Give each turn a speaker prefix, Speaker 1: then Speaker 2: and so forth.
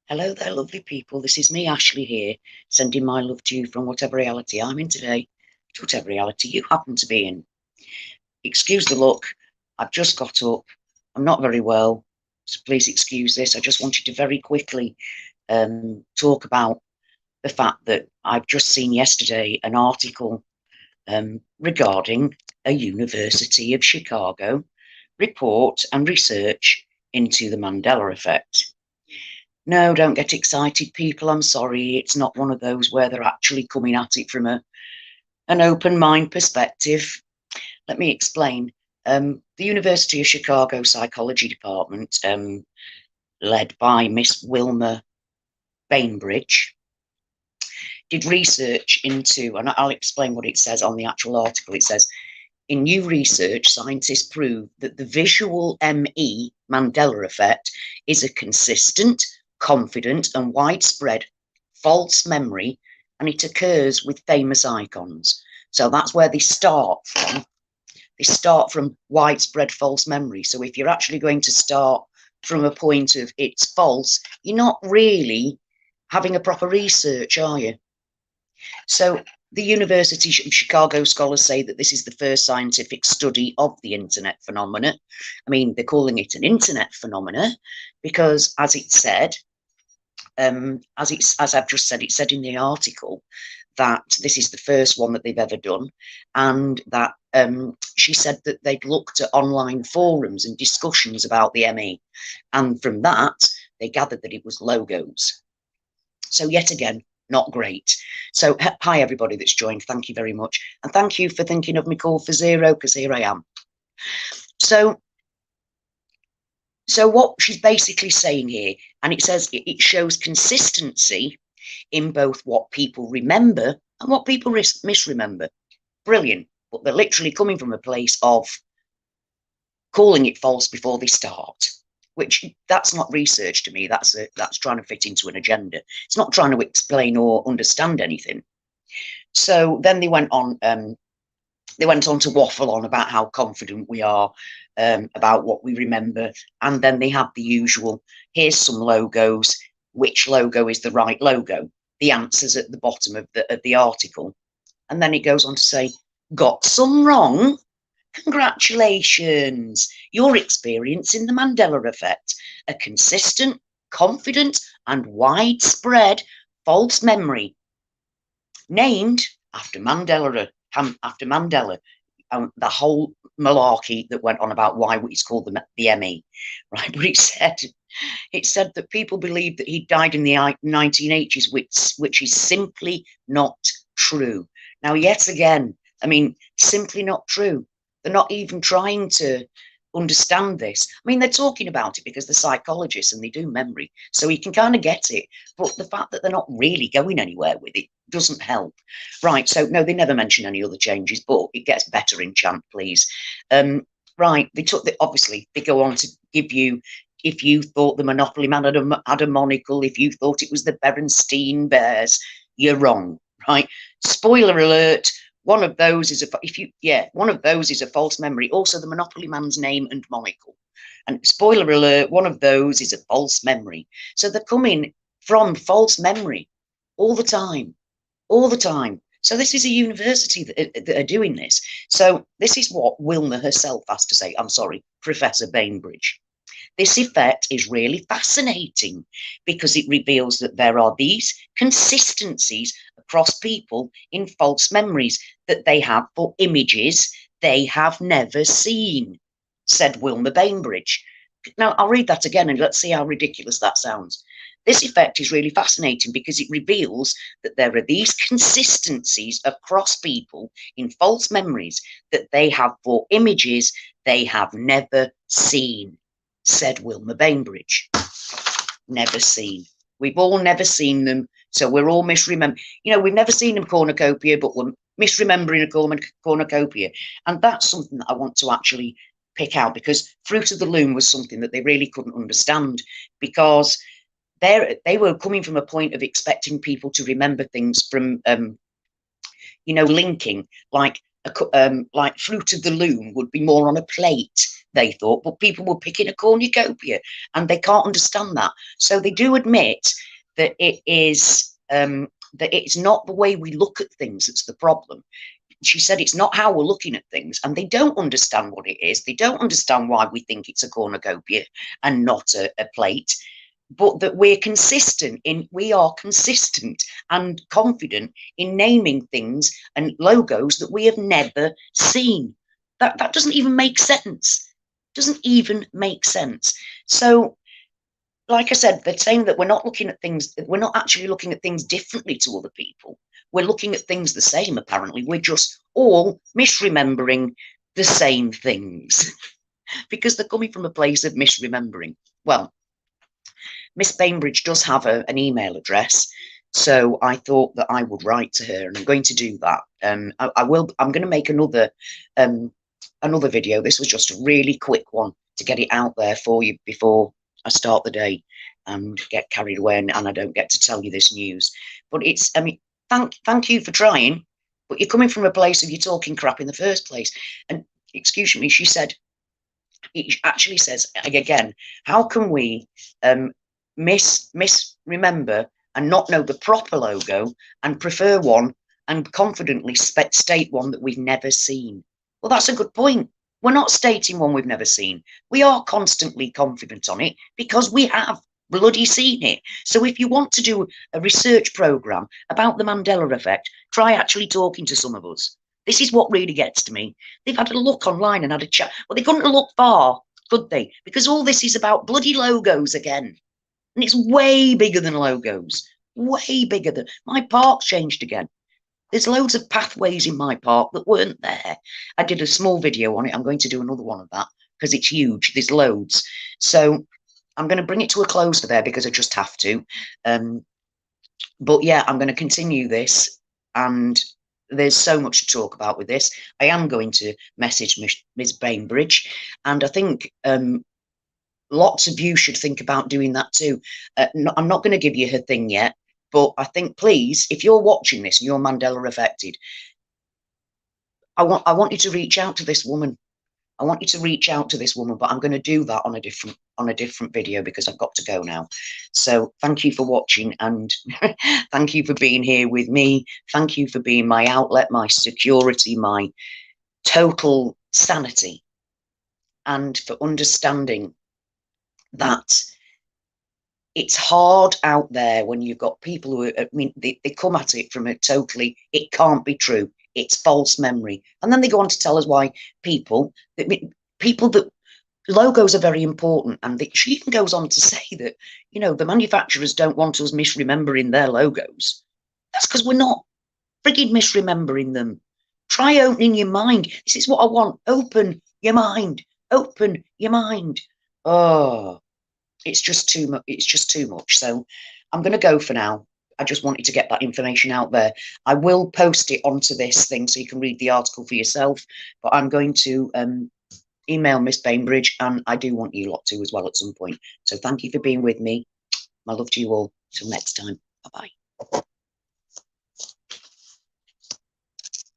Speaker 1: Hello there, lovely people. This is me, Ashley, here, sending my love to you from whatever reality I'm in today, to whatever reality you happen to be in. Excuse the look. I've just got up. I'm not very well, so please excuse this. I just wanted to very quickly talk about the fact that I've just seen yesterday an article regarding a University of Chicago report and research into the Mandela effect. No, don't get excited, people. I'm sorry. It's not one of those where they're actually coming at it from an open mind perspective. Let me explain. The University of Chicago Psychology Department, led by Miss Wilma Bainbridge, did research into, and I'll explain what it says on the actual article. It says, in new research, scientists prove that the visual ME Mandela effect is a consistent, confident, and widespread false memory, and it occurs with famous icons. So that's where they start from. They start from widespread false memory. So if you're actually going to start from a point of it's false, you're not really having a proper research, are you? So the University of Chicago scholars say that this is the first scientific study of the internet phenomena. I mean, they're calling it an internet phenomena because, as it said, as I've just said, it said in the article that this is the first one that they've ever done, and that she said that they'd looked at online forums and discussions about the ME, and from that they gathered that it was logos. So yet again, not great. So hi everybody that's joined, thank you very much, and thank you for thinking of me call for zero, because here I am. So what she's basically saying here, and it says it shows consistency in both what people remember and what people misremember. Brilliant. But they're literally coming from a place of calling it false before they start, which that's not research to me. That's trying to fit into an agenda. It's not trying to explain or understand anything. So then they went on to waffle on about how confident we are about what we remember, and then they have the usual, here's some logos, which logo is the right logo? The answer's at the bottom of the article. And then it goes on to say, got some wrong? Congratulations, you're experiencing the Mandela effect, a consistent, confident, and widespread false memory, named after Mandela. The whole malarkey that went on about why it's called the ME, right? But it said that people believe that he died in the 1980s, which is simply not true. Now, yet again, I mean, simply not true. They're not even trying to understand this. I mean, they're talking about it because they're psychologists and they do memory, so you can kind of get it. But the fact that they're not really going anywhere with it doesn't help. Right, so no, they never mention any other changes, but it gets better in chant, please. Right, obviously they go on to give you, if you thought the Monopoly Man had a monocle, if you thought it was the Berenstein Bears, you're wrong, right? Spoiler alert. One of those is a false memory. Also, the Monopoly Man's name and monocle. And spoiler alert, one of those is a false memory. So they're coming from false memory all the time, all the time. So this is a university that are doing this. So this is what Wilma herself has to say. I'm sorry, Professor Bainbridge. This effect is really fascinating because it reveals that there are these consistencies across people in false memories that they have for images they have never seen, said Wilma Bainbridge. Now, I'll read that again and let's see how ridiculous that sounds. This effect is really fascinating because it reveals that there are these consistencies across people in false memories that they have for images they have never seen, said Wilma Bainbridge. Never seen. We've all never seen them, so we're all misremembering. You know, we've never seen a cornucopia, but we're misremembering a cornucopia. And that's something that I want to actually pick out, because Fruit of the Loom was something that they really couldn't understand, because they were coming from a point of expecting people to remember things from, linking, like Fruit of the Loom would be more on a plate they thought, but people were picking a cornucopia, and they can't understand that. So they do admit that it is that it's not the way we look at things that's the problem. She said it's not how we're looking at things, and they don't understand what it is. They don't understand why we think it's a cornucopia and not a plate, but that we are consistent and confident in naming things and logos that we have never seen. That doesn't even make sense. Doesn't even make sense. So, like I said, they're saying that we're not looking at things, we're not actually looking at things differently to other people. We're looking at things the same, apparently. We're just all misremembering the same things because they're coming from a place of misremembering. Well, Miss Bainbridge does have an email address, so I thought that I would write to her, and I'm going to do that. I will. I'm going to make another video. This was just a really quick one to get it out there for you before I start the day and get carried away, and I don't get to tell you this news. But it's. I mean, thank you for trying, but you're coming from a place of you talking crap in the first place. And excuse me, she said. It actually says again, how can we misremember and not know the proper logo and prefer one and confidently state one that we've never seen? Well, that's a good point. We're not stating one we've never seen. We are constantly confident on it because we have bloody seen it. So if you want to do a research program about the Mandela effect, try actually talking to some of us. This is what really gets to me. They've had a look online and had a chat. Well, they couldn't look far, could they? Because all this is about bloody logos again. And it's way bigger than logos. Way bigger than... My park's changed again. There's loads of pathways in my park that weren't there. I did a small video on it. I'm going to do another one of that because it's huge. There's loads. So I'm going to bring it to a close for there because I just have to. But yeah, I'm going to continue this, and there's so much to talk about with this. I am going to message Ms. Bainbridge, and I think lots of you should think about doing that too. I'm not going to give you her thing yet, but I think, please, if you're watching this and you're Mandela affected, I want you to reach out to this woman. I want you to reach out to this woman, but I'm going to do that on a different video because I've got to go now. So thank you for watching, and thank you for being here with me. Thank you for being my outlet, my security, my total sanity, and for understanding that it's hard out there when you've got people who, I mean, they come at it from a totally, it can't be true. It's false memory. And then they go on to tell us why people that logos are very important. And she even goes on to say that, you know, the manufacturers don't want us misremembering their logos. That's because we're not frigging misremembering them. Try opening your mind. This is what I want. Open your mind. Open your mind. Oh, it's just too much. It's just too much. So I'm going to go for now. I just wanted to get that information out there. I will post it onto this thing so you can read the article for yourself, but I'm going to email Miss Bainbridge, and I do want you lot to as well at some point. So thank you for being with me. My love to you all. Till next time. Bye-bye.